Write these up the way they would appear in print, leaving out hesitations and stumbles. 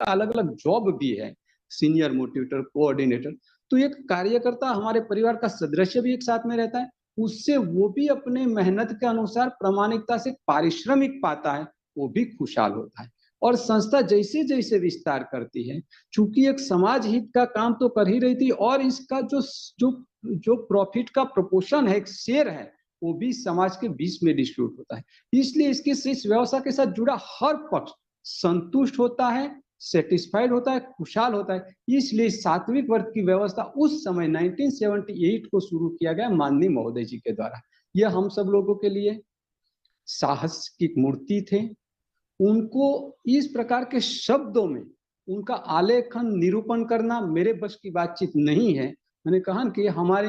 का अलग अलग जॉब भी है, सीनियर मोटिवेटर, कोऑर्डिनेटर। तो एक कार्यकर्ता हमारे परिवार का सदस्य भी एक साथ में रहता है, उससे वो भी अपने मेहनत के अनुसार प्रामाणिकता से पारिश्रमिक पाता है, वो भी खुशहाल होता है। और संस्था जैसे जैसे विस्तार करती है, चूंकि एक समाज हित का काम तो कर ही रही थी, और इसका जो जो जो प्रॉफिट का प्रोपोर्शन है, एक शेयर है, वो भी समाज के बीच में डिस्ट्रीब्यूट होता है। इसलिए इसके इस व्यवसाय के साथ जुड़ा हर पक्ष संतुष्ट होता है, सेटिस्फाइड होता है, खुशहाल होता है। इसलिए सात्विक वर्ग की व्यवस्था उस समय 1978 को शुरू किया गया माननीय महोदय जी के द्वारा। यह हम सब लोगों के लिए साहस की मूर्ति थे। उनको इस प्रकार के शब्दों में उनका आलेखन निरूपण करना मेरे बस की बातचीत नहीं है। मैंने कहा कि हमारे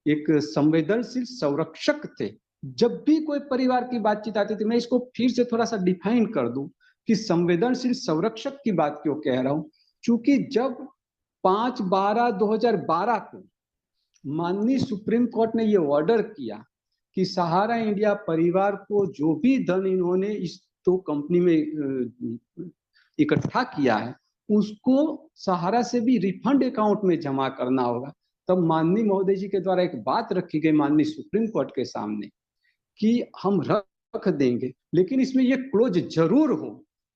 एक संवेदनशील संरक्षक थे। जब भी कोई परिवार की बातचीत आती थी, मैं इसको फिर से थोड़ा सा डिफाइन कर दूं कि संवेदनशील संरक्षक की बात क्यों कह रहा हूं, क्योंकि जब 5/12/2012 को माननीय सुप्रीम कोर्ट ने यह ऑर्डर किया कि सहारा इंडिया परिवार को जो भी धन इन्होंने इस तो कंपनी में इकट्ठा किया है, उसको सहारा से भी रिफंड अकाउंट में जमा करना होगा। तब माननीय महोदय जी के द्वारा एक बात रखी गई माननीय सुप्रीम कोर्ट के सामने कि हम रख देंगे, लेकिन इसमें यह क्लोज जरूर हो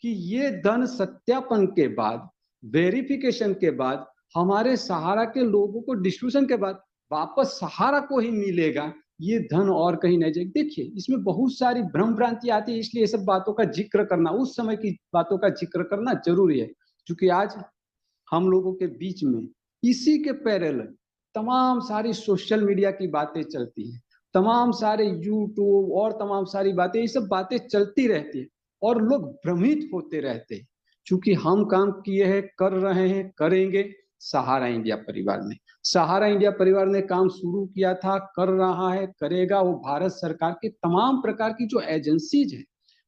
कि ये धन सत्यापन के बाद, वेरिफिकेशन के बाद, हमारे सहारा के लोगों को डिस्ट्रीब्यूशन के बाद वापस सहारा को ही मिलेगा, ये धन और कहीं नहीं जाएगा। देखिए, इसमें बहुत सारी भ्रम भ्रांति आती है, इसलिए ये सब बातों का जिक्र करना, उस समय की बातों का जिक्र करना जरूरी है। क्योंकि आज हम लोगों के बीच में इसी के पैरेलल तमाम सारी सोशल मीडिया की बातें चलती हैं, तमाम सारे यूट्यूब और तमाम सारी बातें, ये सब बातें चलती रहती है और लोग भ्रमित होते रहते हैं। क्योंकि हम काम किए हैं, कर रहे हैं, करेंगे सहारा इंडिया परिवार ने। सहारा इंडिया परिवार ने काम शुरू किया था, कर रहा है, करेगा। वो भारत सरकार के तमाम प्रकार की जो एजेंसीज है,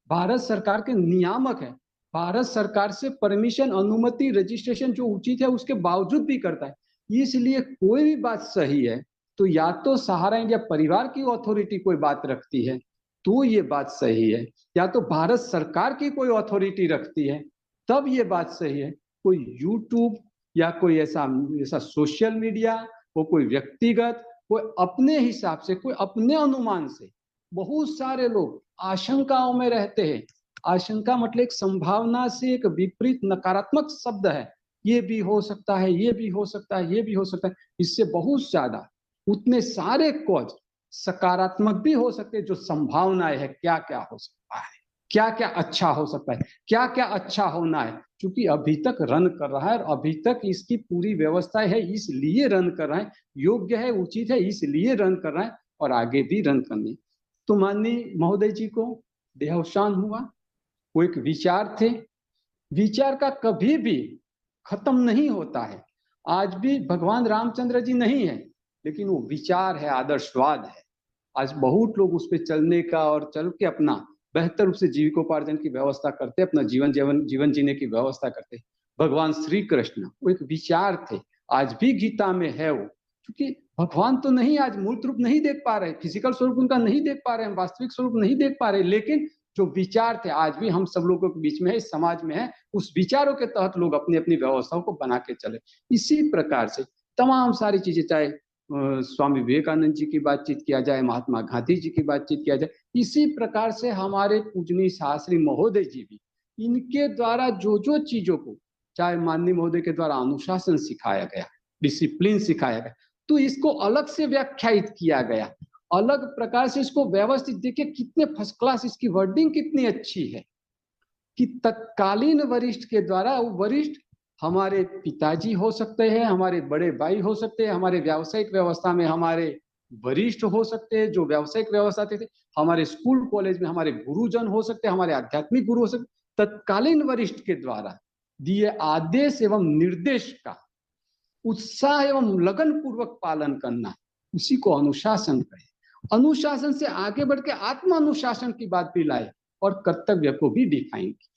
भारत सरकार के नियामक है, भारत सरकार से परमिशन, अनुमति, रजिस्ट्रेशन जो उचित है उसके बावजूद भी करता है। इसलिए कोई भी बात सही है तो या तो सहारा इंडिया परिवार की अथॉरिटी कोई बात रखती है तो ये बात सही है, या तो भारत सरकार की कोई अथॉरिटी रखती है तब ये बात सही है। कोई यूट्यूब या कोई ऐसा सोशल मीडिया, वो कोई व्यक्तिगत, कोई अपने हिसाब से, कोई अपने अनुमान से, बहुत सारे लोग आशंकाओं में रहते हैं। आशंका मतलब एक संभावना से एक विपरीत नकारात्मक शब्द है, ये भी हो सकता है, ये भी हो सकता है, ये भी हो सकता है। इससे बहुत ज्यादा उतने सारे कॉज सकारात्मक भी हो सकते हैं। जो संभावनाएं है, क्या क्या हो सकता है, क्या क्या अच्छा हो सकता है, क्या क्या अच्छा होना है, क्योंकि अभी तक रन कर रहा है और अभी तक इसकी पूरी व्यवस्था है, इसलिए रन कर रहा है, योग्य है, उचित है, इसलिए रन कर रहा है और आगे भी रन करनी। तो माननीय महोदय जी को देहावसान हुआ। वो एक विचार थे, विचार का कभी भी खत्म नहीं होता है। आज भी भगवान रामचंद्र जी नहीं है, लेकिन वो विचार है, आदर्शवाद है। आज बहुत लोग उस पर चलने का और चल के अपना बेहतर रूप से जीविकोपार्जन की व्यवस्था करते, अपना जीवन जीने की व्यवस्था करते। भगवान श्री कृष्ण वो एक विचार थे, आज भी गीता में है वो। क्योंकि भगवान तो नहीं, आज मूर्त रूप नहीं देख पा रहे, फिजिकल स्वरूप उनका नहीं देख पा रहे हैं, वास्तविक स्वरूप नहीं देख पा रहे, लेकिन जो विचार थे आज भी हम सब लोगों के बीच में है, समाज में है। उस विचारों के तहत लोग अपनी अपनी व्यवस्थाओं को बना के चले। इसी प्रकार से तमाम सारी चीजें, चाहे स्वामी विवेकानंद जी की बातचीत किया जाए, महात्मा गांधी जी की बातचीत किया जाए, इसी प्रकार से हमारे पूजनीय शास्त्री महोदय जी भी, इनके द्वारा जो जो चीजों को, चाहे माननीय महोदय के द्वारा अनुशासन सिखाया गया, डिसिप्लिन सिखाया गया, तो इसको अलग से व्याख्यायित किया गया, अलग प्रकार से इसको व्यवस्थित। देखिए कितने फर्स्ट क्लास, इसकी वर्डिंग कितनी अच्छी है कि तत्कालीन वरिष्ठ के द्वारा, वो वरिष्ठ हमारे पिताजी हो सकते हैं, हमारे बड़े भाई हो सकते हैं, हमारे व्यावसायिक व्यवस्था में हमारे वरिष्ठ हो सकते हैं जो व्यावसायिक व्यवस्था थे, हमारे स्कूल कॉलेज में हमारे गुरुजन हो सकते हैं, हमारे आध्यात्मिक गुरु हो सकते। तत्कालीन वरिष्ठ के द्वारा दिए आदेश एवं निर्देश का उत्साह एवं लगन पूर्वक पालन करना, उसी को अनुशासन कहे। अनुशासन से आगे बढ़ के आत्म अनुशासन की बात भी लाए और कर्तव्य को भी डिफाइन किया।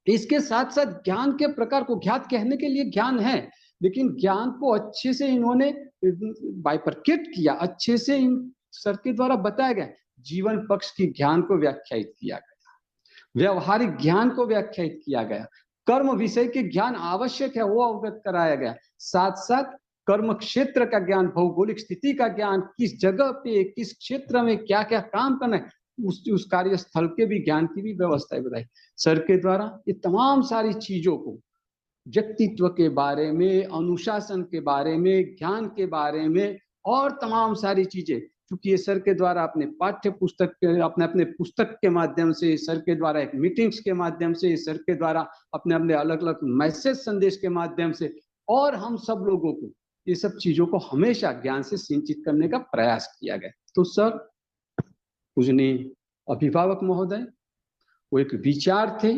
इसके साथ साथ ज्ञान के प्रकार को, ज्ञात कहने के लिए ज्ञान है, लेकिन ज्ञान को अच्छे से इन्होंने बाइफरकेट किया, अच्छे से इन सर के द्वारा बताया गया। जीवन पक्ष की ज्ञान को व्याख्यायित किया गया, व्यवहारिक ज्ञान को व्याख्यायित किया गया, कर्म विषय के ज्ञान आवश्यक है वो अवगत कराया गया। साथ साथ कर्म क्षेत्र का ज्ञान, भौगोलिक स्थिति का ज्ञान, किस जगह पे किस क्षेत्र में क्या क्या काम करना है, उस कार्य स्थल के भी ज्ञान की भी व्यवस्था बताई सर के द्वारा। ये तमाम सारी चीजों को, व्यक्तित्व के बारे में, अनुशासन के बारे में, ज्ञान के बारे में और तमाम सारी चीजें, क्योंकि ये सर के द्वारा अपने पाठ्य पुस्तक के, अपने अपने पुस्तक के माध्यम से, सर के द्वारा एक मीटिंग्स के माध्यम से, सर के द्वारा अपने अपने अलग अलग मैसेज संदेश के माध्यम से, और हम सब लोगों को ये सब चीजों को हमेशा ज्ञान से सिंचित करने का प्रयास किया गया। तो सर, पूजनीय अभिभावक महोदय, वो एक विचार थे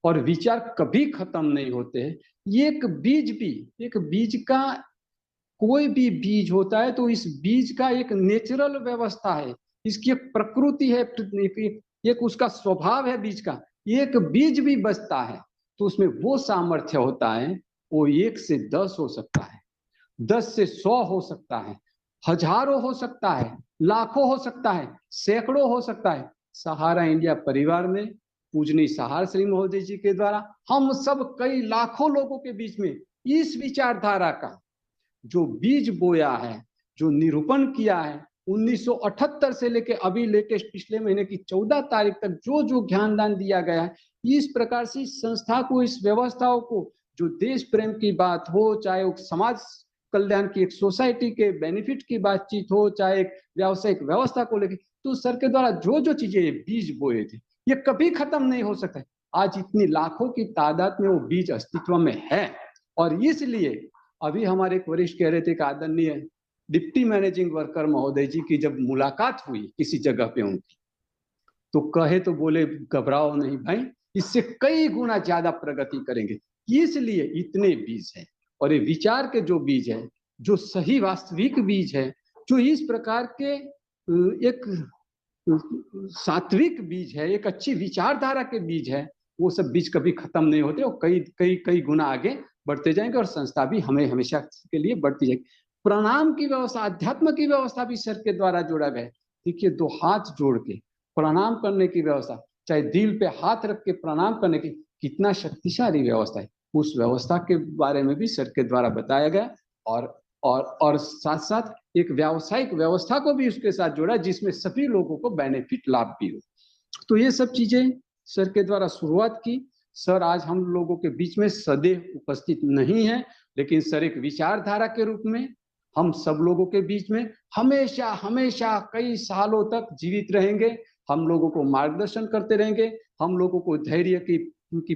और विचार कभी खत्म नहीं होते हैं। ये एक बीज का, कोई भी बीज होता है तो इस बीज का एक नेचुरल व्यवस्था है, इसकी एक प्रकृति है, एक उसका स्वभाव है बीज का। एक बीज भी बचता है तो उसमें वो सामर्थ्य होता है, वो 1 से 10 हो सकता है, 10 से 100 हो सकता है, हजारों हो सकता है, लाखों हो सकता है, सैकड़ों हो सकता है। सहारा इंडिया परिवार में पूजनीय सहार श्री महोदय जी के द्वारा हम सब कई लाखों लोगों के बीच में इस विचारधारा का जो बीज बोया है, जो निरूपण किया है, 1978 से लेके अभी लेटेस्ट पिछले महीने की 14 तारीख तक जो जो ज्ञानदान दिया गया है, इस प्रकार से संस्था को, इस व्यवस्थाओं को, जो देश प्रेम की बात हो, चाहे वो समाज कल्याण की एक सोसाइटी के बेनिफिट की बातचीत हो, चाहे एक व्यावसायिक व्यवस्था को लेकर, तो सर के द्वारा जो जो चीजें ये बीज बोए थे, ये कभी खत्म नहीं हो सकता। आज इतनी लाखों की तादाद में वो बीज अस्तित्व में है। और इसलिए अभी हमारे एक वरिष्ठ कह रहे थे कि आदरणीय डिप्टी मैनेजिंग वर्कर महोदय जी की जब मुलाकात हुई किसी जगह पे उनकी, तो कहे तो बोले घबराओ नहीं भाई, इससे कई गुना ज्यादा प्रगति करेंगे। इसलिए इतने बीज है, और ये विचार के जो बीज है, जो सही वास्तविक बीज है, जो इस प्रकार के एक सात्विक बीज है, एक अच्छी विचारधारा के बीज है, वो सब बीज कभी खत्म नहीं होते और कई कई कई गुना आगे बढ़ते जाएंगे और संस्था भी हमें हमेशा के लिए बढ़ती जाएगी। प्रणाम की व्यवस्था, अध्यात्म की व्यवस्था भी सर के द्वारा जोड़ा गया है। देखिए, 2 हाथ जोड़ के प्रणाम करने की व्यवस्था, चाहे दिल पे हाथ रख के प्रणाम करने की, कितना शक्तिशाली व्यवस्था है, उस व्यवस्था के बारे में भी सर के द्वारा बताया गया। और साथ साथ एक व्यावसायिक व्यवस्था को भी उसके साथ जोड़ा, जिसमें सभी लोगों को बेनिफिट लाभ भी हो। तो ये सब चीजें सर के द्वारा शुरुआत की। सर आज हम लोगों के बीच में सदैव उपस्थित नहीं है, लेकिन सर एक विचारधारा के रूप में हम सब लोगों के बीच में हमेशा हमेशा कई सालों तक जीवित रहेंगे। हम लोगों को मार्गदर्शन करते रहेंगे, हम लोगों को धैर्य की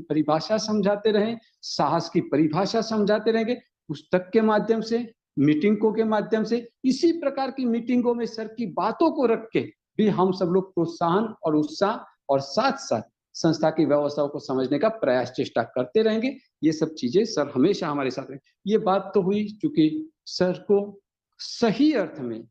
परिभाषा समझाते रहें, साहस की परिभाषा समझाते रहेंगे, पुस्तक के माध्यम से, मीटिंगों के माध्यम से। इसी प्रकार की मीटिंगों में सर की बातों को रख के भी हम सब लोग प्रोत्साहन और उत्साह और साथ साथ संस्था की व्यवस्थाओं को समझने का प्रयास चेष्टा करते रहेंगे। ये सब चीजें सर हमेशा हमारे साथ रहेंगे। ये बात तो हुई चूंकि सर को सही अर्थ में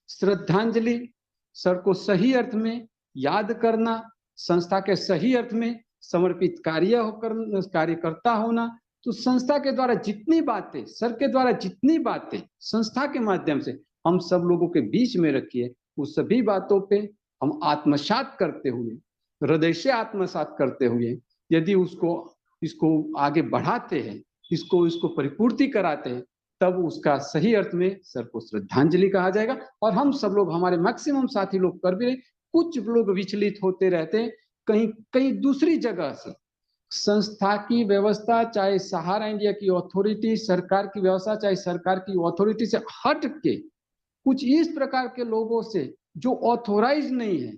श्रद्धांजलि, सर को सही अर्थ में याद करना, संस्था के सही अर्थ में समर्पित कार्यकर्ता होना। तो संस्था के द्वारा जितनी बातें, सर के द्वारा जितनी बातें संस्था के माध्यम से हम सब लोगों के बीच में रखी है, उस सभी बातों पे हम आत्मसात करते हुए, हृदय से आत्मसात करते हुए, यदि इसको आगे बढ़ाते हैं, इसको परिपूर्ति कराते हैं, तब उसका सही अर्थ में सर को श्रद्धांजलि कहा जाएगा। और हम सब लोग, हमारे मैक्सिमम साथी लोग कर भी रहे, कुछ लोग विचलित होते रहते हैं कहीं कहीं दूसरी जगह से। संस्था की व्यवस्था, चाहे सहारा इंडिया की अथॉरिटी, सरकार की व्यवस्था, चाहे सरकार की अथॉरिटी से हट के कुछ इस प्रकार के लोगों से जो ऑथोराइज नहीं है,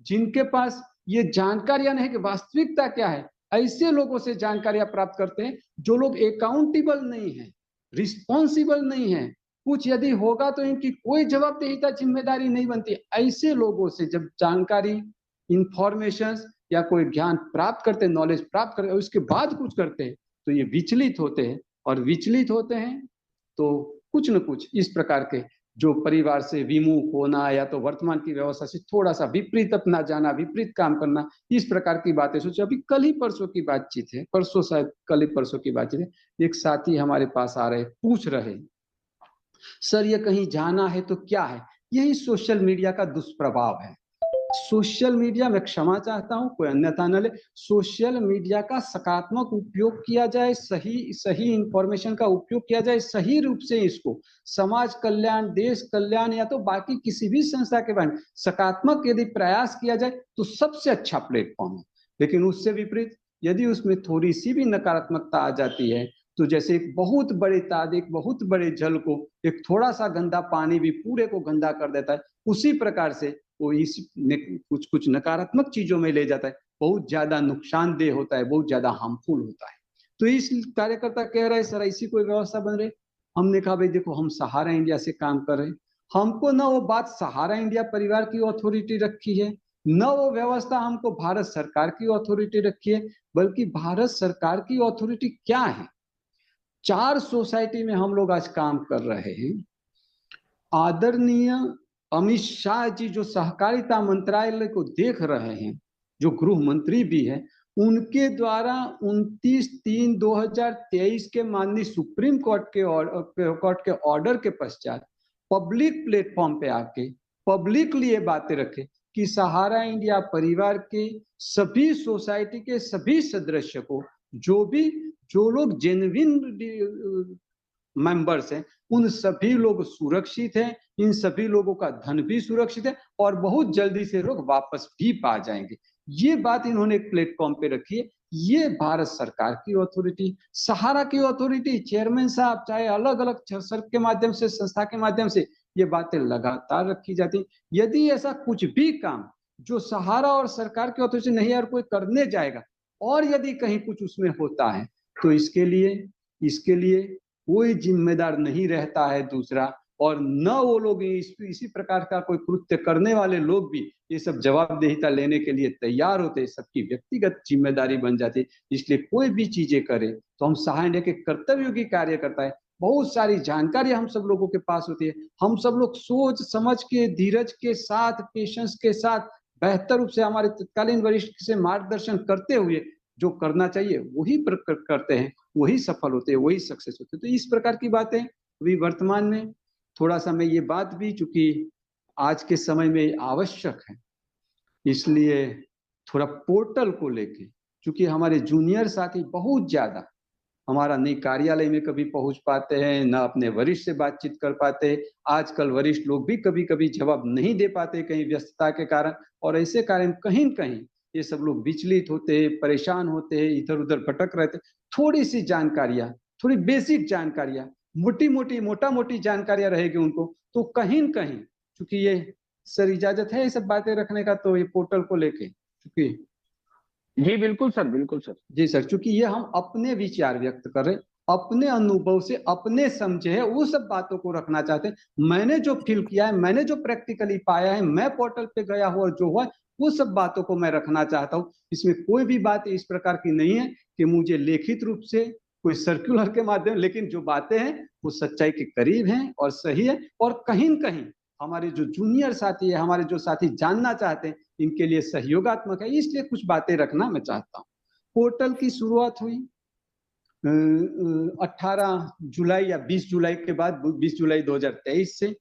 जिनके पास ये जानकारियां नहीं है कि वास्तविकता क्या है, ऐसे लोगों से जानकारियां प्राप्त करते हैं जो लोग अकाउंटेबल नहीं है, रिस्पॉन्सिबल नहीं है। कुछ यदि होगा तो इनकी कोई जवाबदेहिता, जिम्मेदारी नहीं बनती। ऐसे लोगों से जब जानकारी, इंफॉर्मेशन या कोई ज्ञान प्राप्त करते, नॉलेज प्राप्त करते, और उसके बाद कुछ करते हैं, तो ये विचलित होते हैं। और विचलित होते हैं तो कुछ न कुछ इस प्रकार के, जो परिवार से विमुख होना, या तो वर्तमान की व्यवस्था से थोड़ा सा विपरीत अपना जाना, विपरीत काम करना, इस प्रकार की बातें सोचो। अभी कल ही परसों की बातचीत है, परसों शायद कल ही परसों की बातचीत है, एक साथी हमारे पास आ रहे, पूछ रहे, सर ये कहीं जाना है तो क्या है? यही सोशल मीडिया का दुष्प्रभाव है। सोशल मीडिया में क्षमा चाहता हूं, कोई अन्यथा न ले, सोशल मीडिया का सकारात्मक उपयोग किया जाए, सही इंफॉर्मेशन का उपयोग किया जाए, सही रूप से इसको समाज कल्याण, देश कल्याण या तो बाकी किसी भी संस्था के बारे में सकारात्मक यदि प्रयास किया जाए तो सबसे अच्छा प्लेटफॉर्म है। लेकिन उससे विपरीत यदि उसमें थोड़ी सी भी नकारात्मकता आ जाती है तो जैसे एक बहुत बड़े ताद, एक बहुत बड़े जल को एक थोड़ा सा गंदा पानी भी पूरे को गंदा कर देता है, उसी प्रकार से वो इस कुछ कुछ नकारात्मक चीजों में ले जाता है, बहुत ज्यादा नुकसानदेह होता है, बहुत ज्यादा हार्मफुल होता है। तो इस कार्यकर्ता कह रहे सर ऐसी कोई व्यवस्था बन रही। हमने कहा भाई देखो हम सहारा इंडिया से काम कर रहे हैं, हमको ना वो बात सहारा इंडिया परिवार की अथॉरिटी रखी है, न वो व्यवस्था हमको भारत सरकार की अथॉरिटी रखी है, बल्कि भारत सरकार की अथॉरिटी क्या है। 4 सोसाइटी में हम लोग आज काम कर रहे हैं। आदरणीय अमित शाह जी जो सहकारिता मंत्रालय को देख रहे हैं, जो गृह मंत्री भी है, उनके द्वारा 29/3/2023 के माननीय सुप्रीम कोर्ट के ऑर्डर के पश्चात पब्लिक प्लेटफॉर्म पे आके पब्लिकली ये बातें रखे कि सहारा इंडिया परिवार के सभी सोसाइटी के सभी सदस्य को जो लोग जेन्युइन मेंबर्स हैं उन सभी लोग सुरक्षित हैं, इन सभी लोगों का धन भी सुरक्षित है और बहुत जल्दी से लोग वापस भी पा जाएंगे। ये बात इन्होंने एक प्लेटफॉर्म पे रखी है। ये भारत सरकार की अथॉरिटी, सहारा की अथॉरिटी, चेयरमैन साहब चाहे अलग अलग सर के माध्यम से, संस्था के माध्यम से ये बातें लगातार रखी जाती। यदि ऐसा कुछ भी काम जो सहारा और सरकार की अथॉरिटी नहीं और कोई करने जाएगा और यदि कहीं कुछ उसमें होता है तो इसके लिए कोई जिम्मेदार नहीं रहता है दूसरा, और न वो लोग इसी प्रकार का कोई कृत्य करने वाले लोग भी ये सब जवाबदेहिता लेने के लिए तैयार होते, सबकी व्यक्तिगत जिम्मेदारी बन जाती। इसलिए कोई भी चीजें करे तो हम सहारा इंडिया के कर्तव्योगी कार्य करता है, बहुत सारी जानकारी हम सब लोगों के पास होती है, हम सब लोग सोच समझ के, धीरज के साथ, पेशेंस के साथ, बेहतर रूप से हमारे तत्कालीन वरिष्ठ से मार्गदर्शन करते हुए जो करना चाहिए वही करते हैं, वही सफल होते हैं, वही सक्सेस होते हैं। तो इस प्रकार की बातें अभी वर्तमान में थोड़ा सा मैं ये बात भी चूंकि आज के समय में आवश्यक है, इसलिए थोड़ा पोर्टल को लेके, चूंकि हमारे जूनियर साथी बहुत ज्यादा हमारा नहीं कार्यालय में कभी पहुंच पाते हैं, ना अपने वरिष्ठ से बातचीत कर पाते, आजकल वरिष्ठ लोग भी कभी कभी जवाब नहीं दे पाते कहीं व्यस्तता के कारण, और ऐसे कारण कहीं न कहीं ये सब लोग विचलित होते, परेशान होते, इधर उधर भटक रहते। थोड़ी सी जानकारियां, थोड़ी बेसिक जानकारियां, मोटा मोटी जानकारियां रहेगी उनको, तो कहीं न कहीं चूंकि ये सर इजाजत है ये सब बातें रखने का, तो ये पोर्टल को लेके चूंकि जी बिल्कुल सर, बिल्कुल सर। जी सर, चूंकि ये हम अपने विचार व्यक्त कर रहे, अपने अनुभव से, अपने समझे है वो सब बातों को रखना चाहते हैं। मैंने जो फील किया है, मैंने जो प्रैक्टिकली पाया है, मैं पोर्टल पे गया हुआ जो हुआ वो सब बातों को मैं रखना चाहता हूँ। इसमें कोई भी बात इस प्रकार की नहीं है कि मुझे लिखित रूप से कोई सर्कुलर के माध्यम, लेकिन जो बातें हैं वो सच्चाई के करीब हैं और सही है, और कहीं न कहीं हमारे जो जूनियर साथी है, हमारे जो साथी जानना चाहते हैं, इनके लिए सहयोगात्मक है, इसलिए कुछ बातें रखना मैं चाहता हूँ। पोर्टल की शुरुआत हुई 18 जुलाई या 20 जुलाई के बाद, 20 जुलाई 2023 से,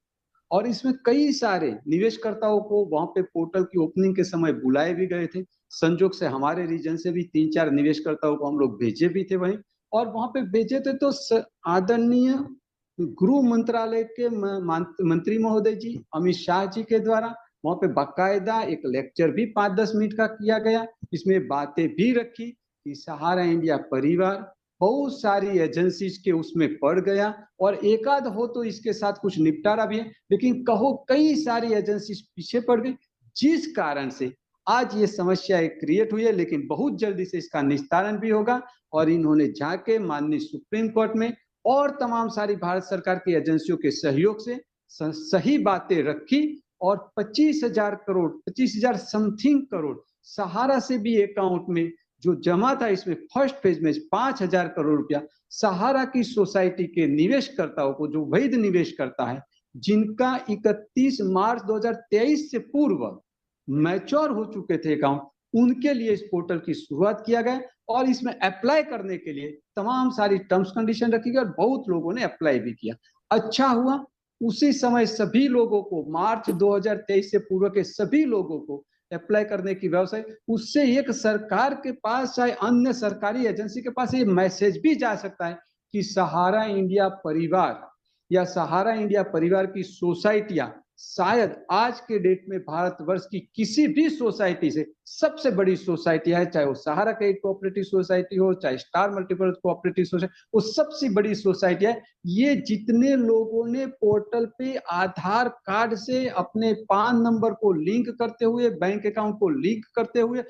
और इसमें कई सारे निवेशकर्ताओं को वहां पे पोर्टल की ओपनिंग के समय बुलाए भी गए थे। संजोग से हमारे रीजन से भी 3-4 निवेशकर्ताओं को हम लोग भेजे भी थे वहीं, और वहां पे भेजे थे तो आदरणीय गृह मंत्रालय के मंत्री महोदय जी अमित शाह जी के द्वारा वहां पे बाकायदा एक लेक्चर भी 5-10 मिनट का किया गया। इसमें बातें भी रखी कि सहारा इंडिया परिवार बहुत सारी एजेंसीज के उसमें पड़ गया, और एकाध हो तो इसके साथ कुछ निपटारा भी है, लेकिन कहो कई सारी एजेंसीज पीछे पड़ गई, जिस कारण से आज ये समस्या क्रिएट हुई है। लेकिन बहुत जल्दी से इसका निस्तारण भी होगा, और इन्होंने जाके माननीय सुप्रीम कोर्ट में और तमाम सारी भारत सरकार की एजेंसियों के सहयोग से सही बातें रखी, और 25,000 समथिंग करोड़ सहारा से भी अकाउंट में जो जमा था, इसमें फर्स्ट फेज में 5,000 करोड़ रुपया सहारा की सोसाइटी के निवेशकर्ताओं को, जो वैध निवेश करता है, जिनका 31 मार्च 2023 से पूर्व मैच्योर हो चुके थे अकाउंट, उनके लिए इस पोर्टल की शुरुआत किया गया, और इसमें अप्लाई करने के लिए तमाम सारी टर्म्स कंडीशन रखी गई, और बहुत लोगों ने अप्लाई भी किया। अच्छा हुआ उसी समय सभी लोगों को, मार्च 2023 से पूर्व के सभी लोगों को अप्लाई करने की व्यवस्था है, उससे एक सरकार के पास चाहे अन्य सरकारी एजेंसी के पास ये मैसेज भी जा सकता है कि सहारा इंडिया परिवार या सहारा इंडिया परिवार की सोसाइटियां शायद आज के डेट में भारतवर्ष की किसी भी सोसाइटी से सबसे बड़ी सोसाइटी है, चाहे वो सहारा क्रेडिट कोऑपरेटिव सोसाइटी हो, चाहे स्टार मल्टीपर्पज कोऑपरेटिव सोसाइटी, वो सबसे बड़ी सोसाइटी है। ये जितने लोगों ने पोर्टल पे आधार कार्ड से अपने पान नंबर को लिंक करते हुए, बैंक अकाउंट को लिंक करते हुए,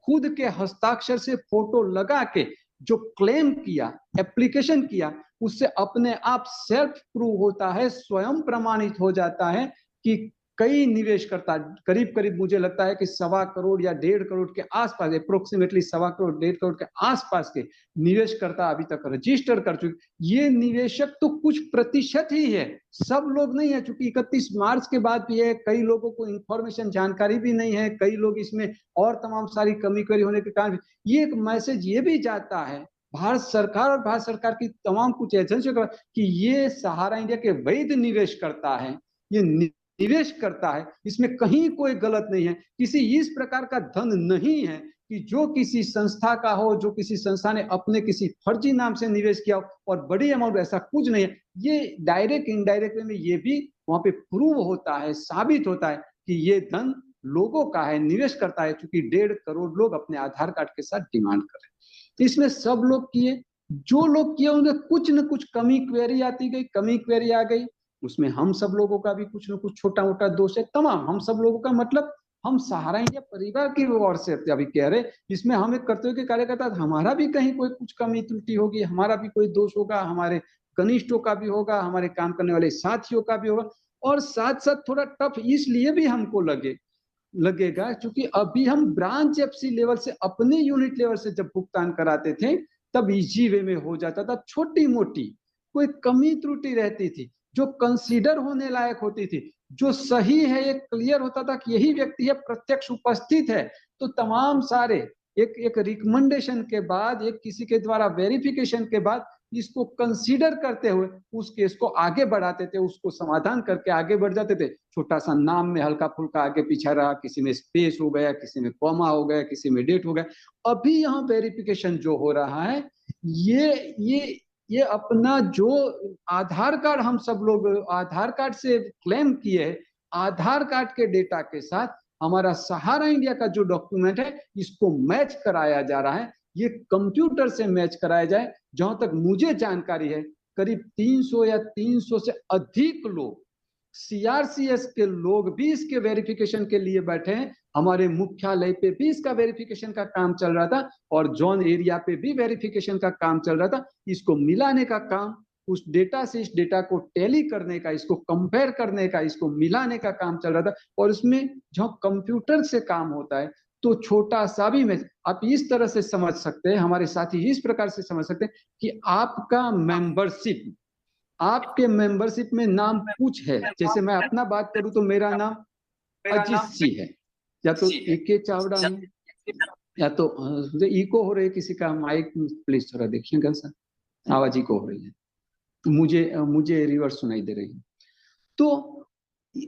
खुद के हस्ताक्षर से फोटो लगा के जो क्लेम किया, एप्लीकेशन किया, उससे अपने आप सेल्फ प्रूव होता है, स्वयं प्रमाणित हो जाता है कि कई निवेशकर्ता, करीब करीब मुझे लगता है कि 1.25 करोड़ या 1.5 करोड़ के आसपास, अप्रोक्सीमेटली 1.25 करोड़ 1.5 करोड़ के आसपास के निवेशकर्ता अभी तक रजिस्टर कर चुके। ये निवेशक तो कुछ प्रतिशत ही है, सब लोग नहीं है, क्योंकि 31 मार्च के बाद भी है, कई लोगों को इंफॉर्मेशन जानकारी भी नहीं है, कई लोग इसमें और तमाम सारी कमी करी होने के कारण ये एक मैसेज ये भी जाता है भारत सरकार और भारत सरकार की तमाम कुछ एजेंसियों का कि ये सहारा इंडिया के वैध निवेश करता है, ये निवेश करता है, इसमें कहीं कोई गलत नहीं है, किसी इस प्रकार का धन नहीं है कि जो किसी संस्था का हो, जो किसी संस्था ने अपने किसी फर्जी नाम से निवेश किया हो और बड़ी अमाउंट, ऐसा कुछ नहीं है। ये डायरेक्ट इनडायरेक्ट में ये भी वहां पे प्रूव होता है, साबित होता है कि ये धन लोगों का है, निवेश करता है, क्योंकि 1.5 करोड़ लोग अपने आधार कार्ड के साथ डिमांड कर रहे हैं। इसमें सब लोग किए, जो लोग किए उनमें कुछ न कुछ कमी क्वेरी आती गई, कमी क्वेरी आ गई, उसमें हम सब लोगों का भी कुछ न कुछ छोटा मोटा दोष है, तमाम हम सब लोगों का, मतलब हम सहारा इंडिया परिवार की ओर से अभी कह रहे, इसमें हम एक कर्तव्य के कार्यकर्ता, हमारा भी कहीं कोई कुछ कमी त्रुटि होगी, हमारा भी कोई दोष होगा, हमारे कनिष्ठों का भी होगा, हमारे काम करने वाले साथियों का भी होगा, और साथ साथ थोड़ा टफ इसलिए भी हमको लगेगा क्योंकि अभी हम ब्रांच एफसी लेवल से, अपने यूनिट लेवल से जब भुगतान कराते थे तब इजी वे में हो जाता था, छोटी मोटी कोई कमी त्रुटि रहती थी जो कंसीडर होने लायक होती थी, जो सही है, ये क्लियर होता था कि यही व्यक्ति है, प्रत्यक्ष उपस्थित है, तो तमाम सारे एक एक रिकमेंडेशन के बाद, एक किसी के द्वारा वेरिफिकेशन के बाद इसको कंसीडर करते हुए उस केस को आगे बढ़ाते थे, उसको समाधान करके आगे बढ़ जाते थे। छोटा सा नाम में हल्का फुल्का आगे पीछा रहा, किसी में स्पेस हो गया, किसी में कॉमा हो गया, किसी में डेट हो गया। अभी यहाँ वेरिफिकेशन जो हो रहा है, ये अपना जो आधार कार्ड, हम सब लोग आधार कार्ड से क्लेम किए, आधार कार्ड के डेटा के साथ हमारा सहारा इंडिया का जो डॉक्यूमेंट है, इसको मैच कराया जा रहा है। ये कंप्यूटर से मैच कराया जाए, जहां तक मुझे जानकारी है करीब 300 या 300 से अधिक लोग, सीआरसीएस के लोग भी इसके वेरिफिकेशन के लिए बैठे हैं। हमारे मुख्यालय पे भी इसका वेरिफिकेशन का काम चल रहा था और जोन एरिया पे भी वेरिफिकेशन का काम चल रहा था। इसको मिलाने का काम, उस डेटा से इस डेटा को टैली करने का, इसको कंपेयर करने का, इसको मिलाने का काम चल रहा था। और इसमें जो कंप्यूटर से काम होता है तो छोटा सा भी मैच आप इस तरह से समझ सकते हैं, हमारे साथी इस प्रकार से समझ सकते हैं कि आपका मेंबरशिप, आपके मेंबरशिप में नाम कुछ है, जैसे मैं अपना बात करूं तो मेरा नाम अजीत सी है, या तो एके चावड़ा है, या तो इको हो रही है किसी का माइक, प्लीज थोड़ा देखिएगा सर, आवाज इको हो रही है, मुझे रिवर्स सुनाई दे रही है। तो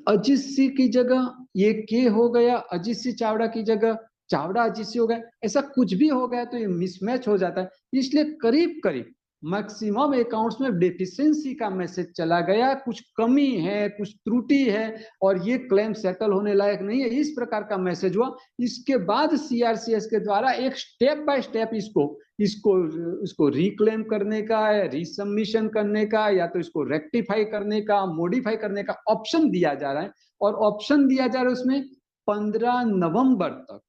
अजीत सी की जगह ये के हो गया, अजीत सी चावड़ा की जगह चावड़ा अजीत सी हो गया, ऐसा कुछ भी हो गया तो ये मिसमैच हो जाता है। इसलिए करीब करीब मैक्सिमम अकाउंट्स में डेफिशिएंसी का मैसेज चला गया, कुछ कमी है, कुछ त्रुटि है और ये क्लेम सेटल होने लायक नहीं है, इस प्रकार का मैसेज हुआ। इसके बाद सीआरसीएस के द्वारा एक स्टेप बाय स्टेप इसको रिक्लेम करने का, रिसबमिशन करने का, या तो इसको रेक्टिफाई करने का, मॉडिफाई करने का ऑप्शन दिया जा रहा है। और ऑप्शन दिया जा रहा है उसमें 15 नवंबर तक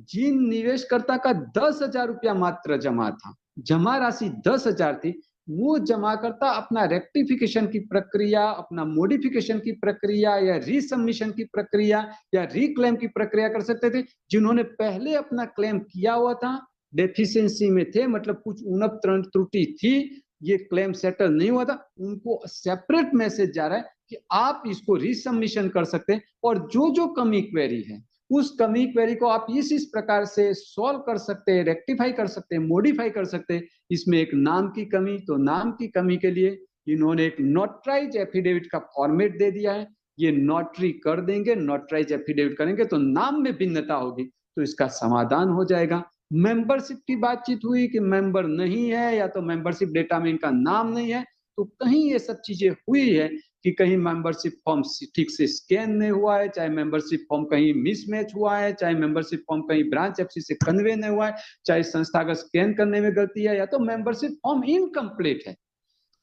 जिन निवेशकर्ता का 10,000 रुपया मात्र जमा था, जमा राशि 10,000 थी, वो जमाकर्ता अपना रेक्टिफिकेशन की प्रक्रिया, अपना मॉडिफिकेशन की प्रक्रिया या रीसबमिशन की प्रक्रिया या रिक्लेम की प्रक्रिया कर सकते थे। जिन्होंने पहले अपना क्लेम किया हुआ था, डेफिशिएंसी में थे, मतलब कुछ उणप त्रुटि थी, ये क्लेम सेटल नहीं हुआ था, उनको सेपरेट मैसेज जा रहा है कि आप इसको रीसबमिशन कर सकते हैं। और जो जो कमी क्वेरी है उस कमी क्वेरी को आप इस प्रकार से सॉल्व कर सकते हैं, रेक्टिफाई कर सकते हैं, मॉडिफाई कर सकते हैं। इसमें एक नाम की कमी, तो नाम की कमी के लिए इन्होंने एक नोटराइज एफिडेविट का फॉर्मेट दे दिया है। ये नोटरी कर देंगे, नोटराइज एफिडेविट करेंगे तो नाम में भिन्नता होगी तो इसका समाधान हो जाएगा। मेंबरशिप की बातचीत हुई कि मेंबर नहीं है या तो मेंबरशिप डेटा में इनका नाम नहीं है, तो कहीं ये सब चीजें हुई है कि कहीं मेंबरशिप फॉर्म ठीक से स्कैन नहीं हुआ है, चाहे मेंबरशिप फॉर्म कहीं मिसमैच हुआ है, चाहे मेंबरशिप फॉर्म कहीं ब्रांच एफसी से कन्वे नहीं हुआ है, चाहे संस्थागत स्कैन करने में गलती है, या तो मेंबरशिप फॉर्म इनकम्प्लीट है।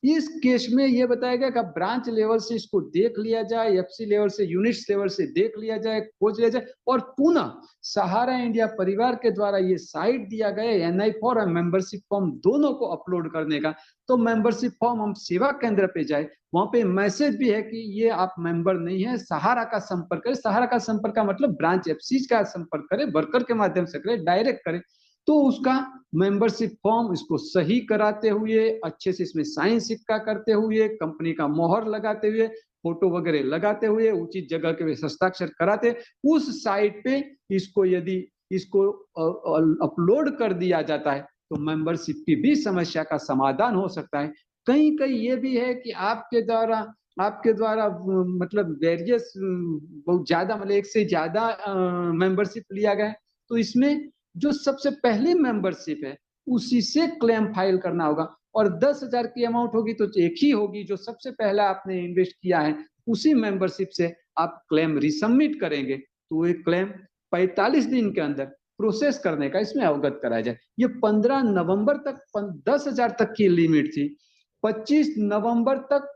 इस केस में यह बताया गया कि ब्रांच लेवल से इसको देख लिया जाए, एफसी लेवल से, यूनिट्स लेवल से देख लिया जाए, खोज लिया जाए, और पुनः सहारा इंडिया परिवार के द्वारा ये साइट दिया गया NI फॉर्म और मेंबरशिप फॉर्म दोनों को अपलोड करने का। तो मेंबरशिप फॉर्म हम सेवा केंद्र पे जाए, वहां पे मैसेज भी है कि ये आप मेंबर नहीं है, सहारा का संपर्क करें। सहारा का संपर्क का मतलब ब्रांच एफसी का संपर्क करें, वर्कर के माध्यम से करें, डायरेक्ट करें। तो उसका मेंबरशिप फॉर्म इसको सही कराते हुए, अच्छे से इसमें साइन सिक्का करते हुए, कंपनी का मोहर लगाते हुए, फोटो वगैरह लगाते हुए, उचित जगह के हस्ताक्षर कराते, उस साइट पे इसको यदि इसको अपलोड कर दिया जाता है तो मेंबरशिप की भी समस्या का समाधान हो सकता है। कहीं कहीं ये भी है कि आपके द्वारा मतलब वेरियस बहुत ज्यादा, मतलब एक से ज्यादा मेंबरशिप लिया गया है, तो इसमें जो सबसे पहली मेंबरशिप है उसी से क्लेम फाइल करना होगा, और 10,000 की अमाउंट होगी तो एक ही होगी, जो सबसे पहला आपने इन्वेस्ट किया है उसी मेंबरशिप से आप क्लेम रिसबमिट करेंगे तो एक क्लेम 45 दिन के अंदर प्रोसेस करने का इसमें अवगत कराया जाए। ये 15 नवंबर तक 10,000 तक की लिमिट थी, 25 नवंबर तक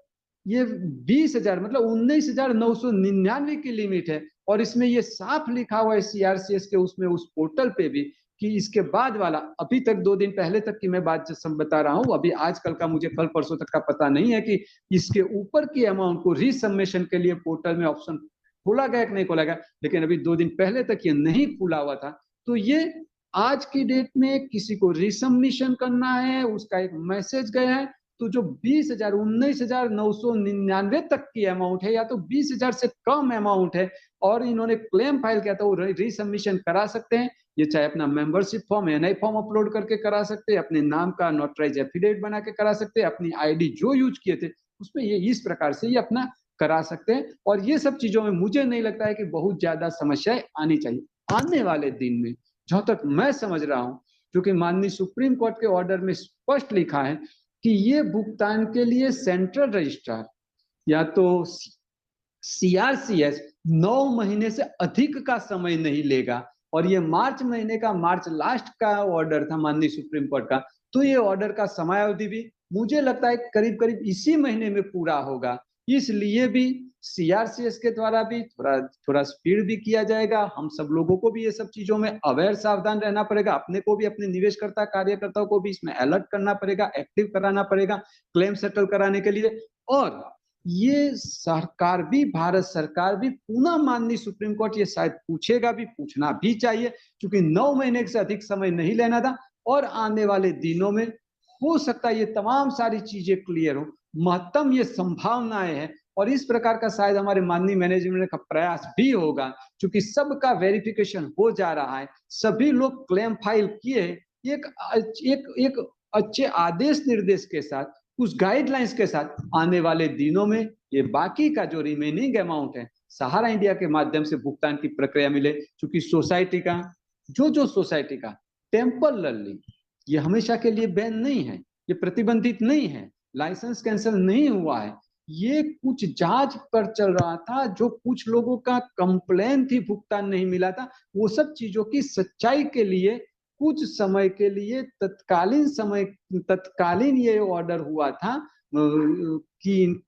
ये 20,000 मतलब 19,999 की लिमिट है, और इसमें ये साफ लिखा हुआ है CRCS के उसमें, उस पोर्टल पे भी, कि इसके बाद वाला, अभी तक 2 दिन पहले तक की मैं बात बता रहा हूँ, अभी आजकल का मुझे कल परसों तक का पता नहीं है कि इसके ऊपर की अमाउंट को रीसबमिशन के लिए पोर्टल में ऑप्शन खोला गया कि नहीं खोला गया, लेकिन अभी 2 दिन पहले तक ये नहीं खुला हुआ था। तो ये आज की डेट में किसी को रीसबमिशन करना है, उसका एक मैसेज गया है, तो जो 20,000 19,999 तक की अमाउंट है, या तो 20,000 से कम अमाउंट है और इन्होंने क्लेम फाइल किया था, वो रीसबमिशन करा सकते हैं। ये चाहे अपना membership form NI form upload करके करा सकते हैं, अपने नाम का नोटराइज एफिडेविट बना के करा सकते हैं, अपनी ID जो यूज किए थे उसमें ये इस प्रकार से ये अपना करा सकते हैं। और ये सब चीजों में मुझे नहीं लगता है कि बहुत ज्यादा समस्याएं आनी चाहिए आने वाले दिन में, जहां तक मैं समझ रहा हूं, क्योंकि माननीय सुप्रीम कोर्ट के ऑर्डर में स्पष्ट लिखा है कि ये भुगतान के लिए सेंट्रल रजिस्ट्रार या तो CRCS 9 महीने से अधिक का समय नहीं लेगा, और ये मार्च महीने का, मार्च लास्ट का ऑर्डर था माननीय सुप्रीम कोर्ट का, तो ये ऑर्डर का समयावधि भी मुझे लगता है करीब करीब इसी महीने में पूरा होगा। इसलिए भी CRCS के द्वारा भी थोड़ा थोड़ा स्पीड भी किया जाएगा। हम सब लोगों को भी ये सब चीजों में अवेयर, सावधान रहना पड़ेगा, अपने को भी, अपने निवेशकर्ता कार्यकर्ताओं को भी इसमें अलर्ट करना पड़ेगा, एक्टिव कराना पड़ेगा क्लेम सेटल कराने के लिए। और ये सरकार भी, भारत सरकार भी पुनः माननीय सुप्रीम कोर्ट ये शायद पूछेगा भी, पूछना भी चाहिए, क्योंकि 9 महीने से अधिक समय नहीं लेना था, और आने वाले दिनों में हो सकता है ये तमाम सारी चीजें क्लियर हो, महत्तम ये संभावनाएं हैं। और इस प्रकार का शायद हमारे माननीय मैनेजमेंट का प्रयास भी होगा, क्योंकि सबका वेरिफिकेशन हो जा रहा है, सभी लोग क्लेम फाइल किए, एक एक एक अच्छे आदेश निर्देश के साथ, उस गाइडलाइंस के साथ आने वाले दिनों में ये बाकी का जो रिमेनिंग अमाउंट है सहारा इंडिया के माध्यम से भुगतान की प्रक्रिया मिले। क्योंकि सोसाइटी का जो सोसाइटी का टेम्परली, ये हमेशा के लिए बैन नहीं है, ये प्रतिबंधित नहीं है, लाइसेंस कैंसिल नहीं हुआ है, ये कुछ जांच पर चल रहा था, जो कुछ लोगों का कंप्लेन थी भुगतान नहीं मिला था, वो सब चीजों की सच्चाई के लिए कुछ समय के लिए तत्कालीन ये ऑर्डर हुआ था कि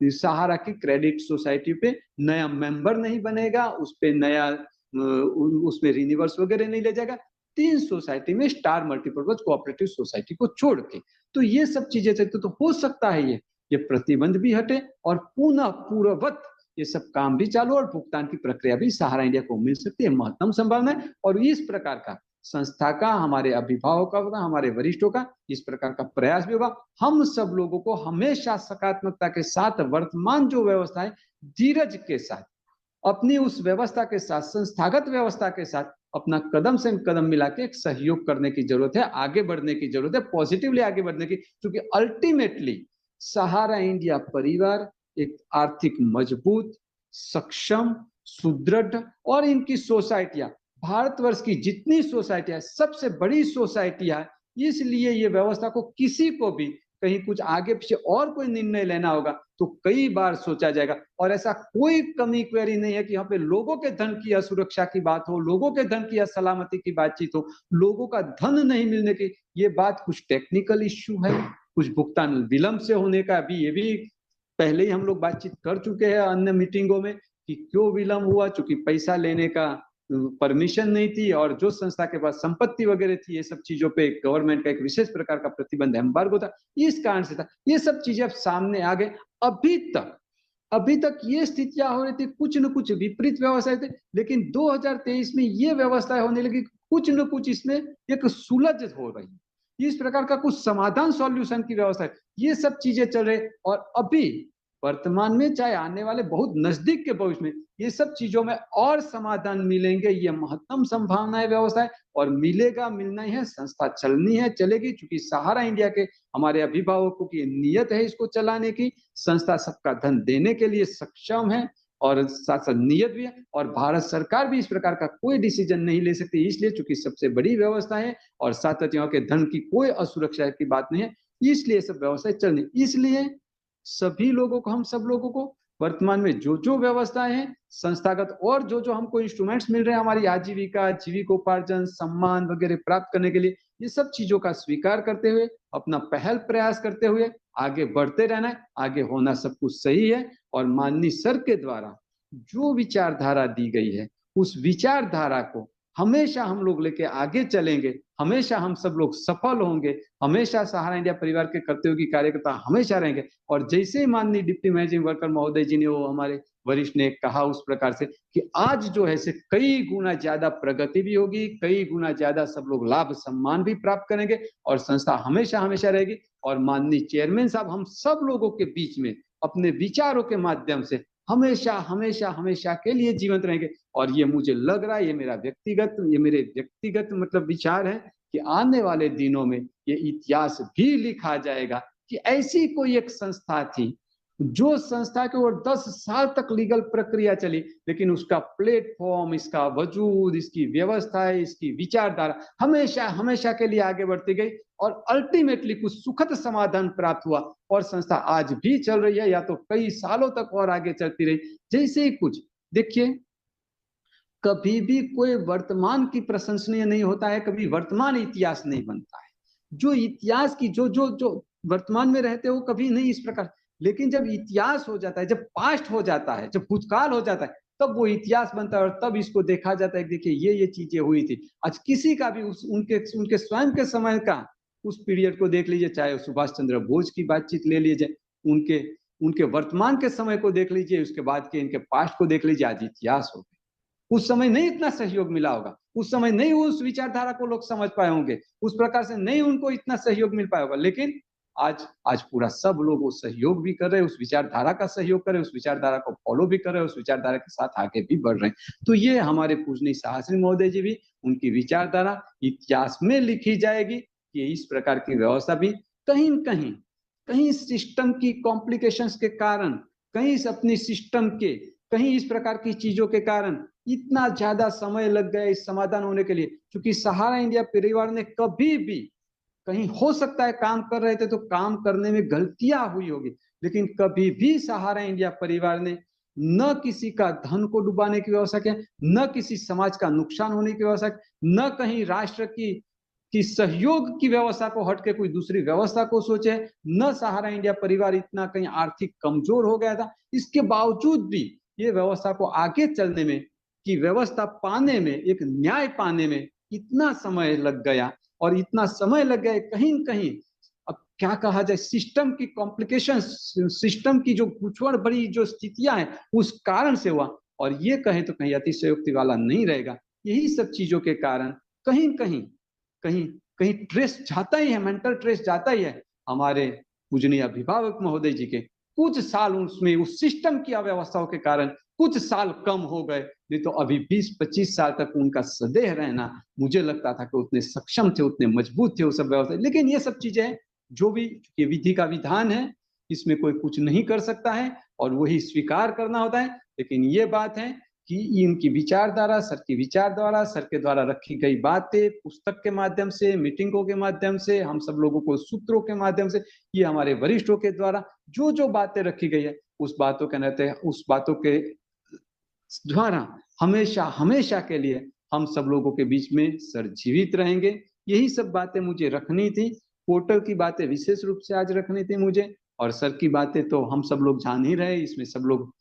सहारा की क्रेडिट सोसाइटी पे नया मेंबर नहीं बनेगा, उस पे नया उसमें रिन्यूअल्स वगैरह नहीं ले जाएगा, 3 सोसाइटी में स्टार मल्टीपर्पज कोऑपरेटिव सोसाइटी को छोड़ के। तो ये सब चीजें चलते तो हो सकता है ये प्रतिबंध भी हटे और पुनः पूर्ववत ये सब काम भी चालू और भुगतान की प्रक्रिया भी सहारा इंडिया को मिल सकती है, महत्तम संभावना है। और इस प्रकार का संस्था का, हमारे अभिभावकों का, हमारे वरिष्ठों का इस प्रकार का प्रयास भी होगा। हम सब लोगों को हमेशा सकारात्मकता के साथ वर्तमान जो व्यवस्था है धीरज के साथ, अपनी उस व्यवस्था के साथ, संस्थागत व्यवस्था के साथ अपना कदम से कदम मिला के एक सहयोग करने की जरूरत है, आगे बढ़ने की जरूरत है, पॉजिटिवली आगे बढ़ने की। क्योंकि अल्टीमेटली सहारा इंडिया परिवार एक आर्थिक मजबूत, सक्षम, सुदृढ़ और इनकी सोसाइटियां, भारतवर्ष की जितनी सोसाइटियां सबसे बड़ी सोसाइटियां, इसलिए ये व्यवस्था को किसी को भी कहीं कुछ आगे पीछे और कोई निर्णय लेना होगा तो कई बार सोचा जाएगा। और ऐसा कोई कमी क्वेरी नहीं है कि यहाँ पे लोगों के धन की असुरक्षा की बात हो, लोगों के धन की असलामती की बातचीत हो, लोगों का धन नहीं मिलने की ये बात कुछ टेक्निकल इश्यू है, कुछ भुगतान विलंब से होने का भी, ये भी पहले ही हम लोग बातचीत कर चुके हैं अन्य मीटिंगों में कि क्यों विलंब हुआ, चूंकि पैसा लेने का परमिशन नहीं थी और जो संस्था के पास संपत्ति वगैरह थी, ये सब चीजों पे गवर्नमेंट का एक विशेष प्रकार का प्रतिबंध, एम्बार्गो था, इस कारण से था। ये सब चीजें अब सामने आ गए। अभी तक ये स्थितियां हो रही थी, कुछ न कुछ विपरीत व्यवस्थाएं थे, लेकिन 2023 में ये व्यवस्थाएं होने लगी, कुछ न कुछ इसमें एक सुलझ हो रही, इस प्रकार का कुछ समाधान सॉल्यूशन की व्यवस्था है, ये सब चीजें चल रही। और अभी वर्तमान में चाहे आने वाले बहुत नजदीक के भविष्य में ये सब चीजों में और समाधान मिलेंगे, ये महत्तम संभावनाएं व्यवस्था है और मिलेगा, मिलना ही है, संस्था चलनी है, चलेगी, क्योंकि सहारा इंडिया के हमारे अभिभावकों की नियत है इसको चलाने की, संस्था सबका धन देने के लिए सक्षम है और साथ साथ नियत भी है। और भारत सरकार भी इस प्रकार का कोई डिसीजन नहीं ले सकती, इसलिए चूंकि सबसे बड़ी व्यवस्था है और साथ साथ यहाँ के धन की कोई असुरक्षा की बात नहीं है, इसलिए सब व्यवस्थाएं चलनी। इसलिए सभी लोगों को, हम सब लोगों को वर्तमान में जो जो व्यवस्थाएं हैं संस्थागत और जो जो हमको इंस्ट्रूमेंट्स मिल रहे हैं हमारी आजीविका, जीविकोपार्जन, सम्मान वगैरह प्राप्त करने के लिए, ये सब चीजों का स्वीकार करते हुए अपना पहल प्रयास करते हुए आगे बढ़ते रहना है। आगे होना सब कुछ सही है और माननीय सर के द्वारा जो विचारधारा दी गई है उस विचारधारा को हमेशा हम लोग लेके आगे चलेंगे, हमेशा हम सब लोग सफल होंगे, हमेशा सहारा इंडिया परिवार के कर्तव्योगी कार्यकर्ता हमेशा रहेंगे। और जैसे ही माननीय डिप्टी मैनेजिंग वर्कर महोदय जी ने, वो हमारे वरिष्ठ ने कहा उस प्रकार से कि आज जो है से कई गुना ज्यादा प्रगति भी होगी, कई गुना ज्यादा सब लोग लाभ सम्मान भी प्राप्त करेंगे और संस्था हमेशा हमेशा रहेगी। और माननीय चेयरमैन साहब हम सब लोगों के बीच में अपने विचारों के माध्यम से हमेशा हमेशा हमेशा के लिए जीवंत रहेंगे। और ये मुझे लग रहा है, ये मेरे व्यक्तिगत मतलब विचार है कि आने वाले दिनों में ये इतिहास भी लिखा जाएगा कि ऐसी कोई एक संस्था थी, जो संस्था के ओर 10 साल तक लीगल प्रक्रिया चली, लेकिन उसका प्लेटफॉर्म, इसका वजूद, इसकी व्यवस्था, इसकी विचारधारा हमेशा हमेशा के लिए आगे बढ़ती गई और अल्टीमेटली कुछ सुखद समाधान प्राप्त हुआ और संस्था आज भी चल रही है, या तो कई सालों तक और आगे चलती रही। जैसे ही कुछ देखिए, कभी भी कोई वर्तमान की प्रशंसनीय नहीं होता है, कभी वर्तमान इतिहास नहीं बनता है। जो इतिहास की जो जो जो वर्तमान में रहते हो कभी नहीं इस प्रकार, लेकिन जब इतिहास हो जाता है, जब पास्ट हो जाता है, जब भूतकाल हो जाता है, तब वो इतिहास बनता है और तब इसको देखा जाता है कि देखिए ये चीजें हुई थी। आज किसी का भी उनके स्वयं के समय का उस पीरियड को देख लीजिए, चाहे सुभाष चंद्र बोस की बातचीत ले लीजिए, उनके उनके वर्तमान के समय को देख लीजिए, उसके बाद के इनके पास्ट को देख लीजिए, आज इतिहास हो गया। उस समय नहीं इतना सहयोग मिला होगा, उस समय नहीं उस विचारधारा को लोग समझ पाए होंगे, उस प्रकार से नहीं उनको इतना सहयोग मिल पाया होगा, लेकिन आज पूरा सब लोग वो सहयोग भी कर रहे हैं, उस विचारधारा का सहयोग कर रहे हैं, उस विचारधारा को फॉलो भी कर रहे हैं, उस विचारधारा के साथ आगे भी बढ़ रहे हैं। तो ये हमारे पूजनीय शास्त्री महोदय जी भी, उनकी विचारधारा इतिहास में लिखी जाएगी कि इस प्रकार की व्यवस्था भी कहीं सिस्टम की कॉम्प्लिकेशंस के कारण, कहीं अपनी सिस्टम के, कहीं इस प्रकार की चीजों के कारण इतना ज्यादा समय लग गया इस समाधान होने के लिए। क्योंकि सहारा इंडिया परिवार ने कभी भी, कहीं हो सकता है काम कर रहे थे तो काम करने में गलतियां हुई होगी, लेकिन कभी भी सहारा इंडिया परिवार ने न किसी का धन को डुबाने की व्यवस्था किया, न किसी समाज का नुकसान होने की व्यवस्था, न कहीं राष्ट्र की सहयोग की व्यवस्था को हटके कोई दूसरी व्यवस्था को सोचे, न सहारा इंडिया परिवार इतना कहीं आर्थिक कमजोर हो गया था। इसके बावजूद भी ये व्यवस्था को आगे चलने में, कि व्यवस्था पाने में, एक न्याय पाने में इतना समय लग गया और इतना समय लग गया कहीं कहीं, अब क्या कहा जाए, सिस्टम की कॉम्प्लिकेशन, सिस्टम की जो गुछड़ बड़ी जो स्थितियां हैं उस कारण से हुआ। और ये कहें तो कहीं अतिशयोक्ति वाला नहीं रहेगा, यही सब चीजों के कारण कहीं कहीं कहीं कहीं ट्रेस जाता ही है, मेंटल ट्रेस जाता ही है। हमारे पूजनीय अभिभावक महोदय जी के कुछ साल उसमें उस सिस्टम की अव्यवस्थाओं के कारण कुछ साल कम हो गए, नहीं तो अभी 20-25 साल तक उनका सदैह रहना, मुझे लगता था कि उतने सक्षम थे, उतने मजबूत थे वो सब व्यवस्था। लेकिन ये सब चीजें जो भी, ये विधि का विधान है, इसमें कोई कुछ नहीं कर सकता है और वही स्वीकार करना होता है। लेकिन ये बात है कि इनकी विचारधारा, सर की विचारधारा, सर के द्वारा रखी गई बातें पुस्तक के माध्यम से, मीटिंगों के माध्यम से, हम सब लोगों को सूत्रों के माध्यम से, ये हमारे वरिष्ठों के द्वारा जो जो बातें रखी गई है उस बातों के रहते हैं, उस बातों के द्वारा हमेशा हमेशा के लिए हम सब लोगों के बीच में सर जीवित रहेंगे। यही सब बातें मुझे रखनी थी। पोर्टल की बातें विशेष रूप से आज रखनी थी मुझे, और सर की बातें तो हम सब लोग जान ही रहे, इसमें सब लोग